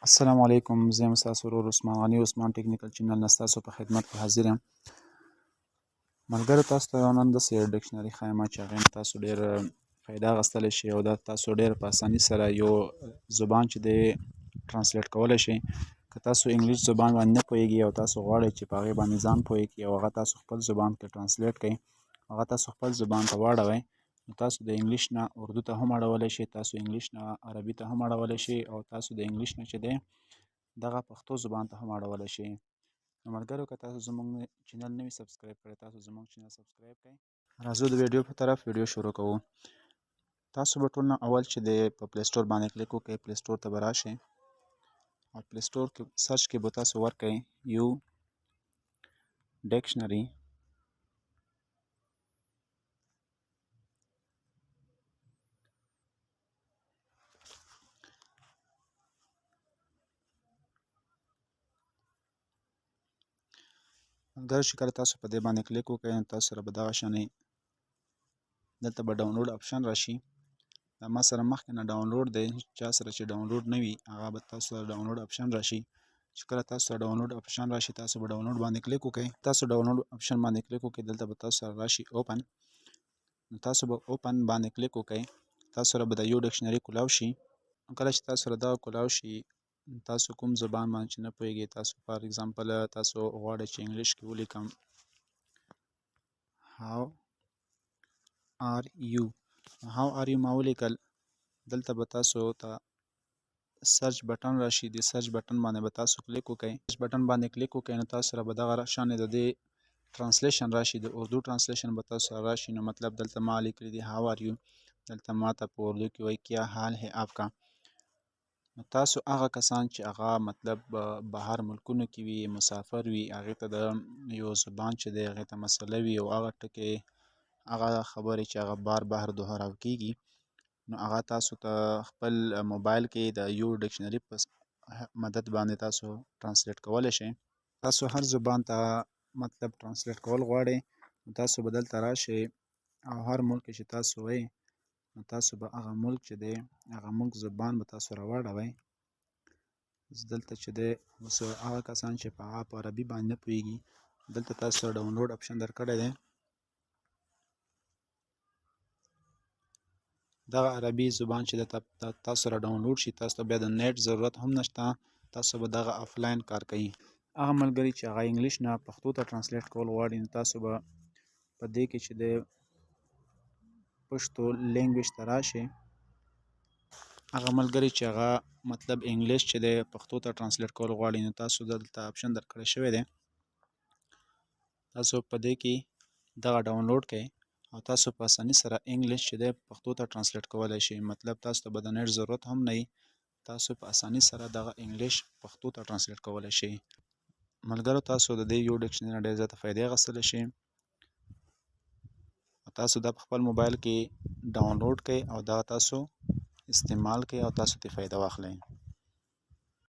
السلام علیکم. زه یم ستاسو ورور عثمان غني. عثمان ټیکنیکل چینل نه ستاسو په خدمت کې حاضر یم. ملګرو، تاسو ته نن داسې یو ډکشنري ښیم چې هغې نه تاسو ډېر فایده اخیستلی شئ او دا تاسو ډېر په اساني سره یو زبان چې دی ټرانسلیټ کولی شئ. که تاسو انګلیش زبان باندې نه پوهېږئ او تاسو غواړئ چې په هغې باندې ځان پوه کړئ او هغه تاسو خپل زبان کې ټرانسلیټ کړئ، هغه تاسو خپل زبان ته واړوئ، نو تاسو د انګلیش نه اردو ته هم اړولی شئ، تاسو انګلیش نه عربي ته هم اړولی شئ او تاسو د انګلیش نه چې دی دغه پښتو زبان ته هم اړولی شئ. نو ملګرو، که تاسو زموږ چینل نه وي سبسکرایب کړی، تاسو زموږ چینل سبسکرایب کړئ. راځو د ویډیو په طرف ویډیو شروع کوو. تاسو به ټول نه اول چې دی په پلی سټور باندې کلیک وکړئ، پلی سټور ته به راشئ او پلی سټور کې سرچ کې به تاسو ورکړئ یو ډکشنري. ملګرو، چې کله تاسو په دې باندې کلیک وکړئ نو تاسو سره به دغه شانې دلته به ډاونلوډ آپشن راشي. دا ما سره مخکې نه ډاونلوډ دی. چا سره چې ډاونلوډ نه وي هغه به تاسو سره ډاونلوډ آپشن راشي. چې کله تاسو سره ډاونلوډ آپشن راشي تاسو به ډاونلوډ باندې کلیک وکړئ. تاسو ډاونلوډ آپشن باندې کلیک وکړئ، دلته به تاسو سره راشي اوپن. نو تاسو به اوپن باندې کلیک وکړئ، تاسو سره به د یو ډکشنري کولاو شي. کله چې تاسو سره دغه کولاو شي، تاسو کوم زبان باندې چې نه پوهېږئ، تاسو فار اګزامپل تاسو غواړئ چې انګلیش کې ولیکم how are you. how are you ما ولیکل، دلته به تاسو ته سرچ بټن راشي. د سرچ بټن باندې به تاسو کلیک وکړئ. سرچ بټن باندې کلیک وکړئ نو تاسو سره به دغه شانې د دې ټرانسلیشن راشي، د اردو ټرانسلیشن به تاسو سره راشي. نو مطلب دلته ما لیکلي دي how are you، دلته ما ته په اردو کې وایي کیا حال ہے آپ کا. نو تاسو هغه کسان چې هغه مطلب بهر ملکونو کې وي، مسافر وي، هغې ته د یو زبان چې دی هغې ته مسله وي او هغه ټکي هغه خبرې چې هغه بار بار دوهراو کېږي، نو هغه تاسو ته خپل موبایل کې د یو ډکشنري په مدد باندې تاسو ټرانسلیټ کولی شئ. تاسو هر زبان ته مطلب ټرانسلیټ کول غواړئ نو تاسو به دلته راشئ او هر ملک چې تاسو وئ نو تاسو به هغه ملک چې دی هغه ملک زبان به تاسو راواړوئ. دلته چې دی اوس هغه کسان چې په هغه په عربي باندې نه پوهېږي، دلته تاسو سره ډاونلوډ آپشن درکړی دی. دغه عربي زبان چې تاسو سره ډاونلوډ شي، تاسو ته بیا د نیټ ضرورت هم نشته، تاسو به دغه آفلاین کار کوي. هغه ملګري چې هغه انګلیش نه پښتو ته ټرانسلیټ کول غواړي نو تاسو به په دې کې چې دی پښتو لینګویج ته راشئ. هغه ملګري چې هغه مطلب انګلیش چې دی پښتو ته ټرانسلیټ کول غواړي نو تاسو دلته آپشن درکړی شوی دی. تاسو په دې کې دغه ډاونلوډ کړئ او تاسو په اساني سره انګلیش چې دی پښتو ته ټرانسلیټ کولی شئ. مطلب تاسو ته به د نیټ ضرورت هم نه وي، تاسو په اساني سره دغه انګلیش پښتو ته ټرانسلیټ کولی شئ. ملګرو، تاسو د دې یو ډکشنري نه ډېر زیاته فایدې اخیستلی شئ. تاسو دا په خپل موبایل کې ډاونلوډ کړئ او دا تاسو استعمال کړئ او تاسو ترې فایده واخلئ.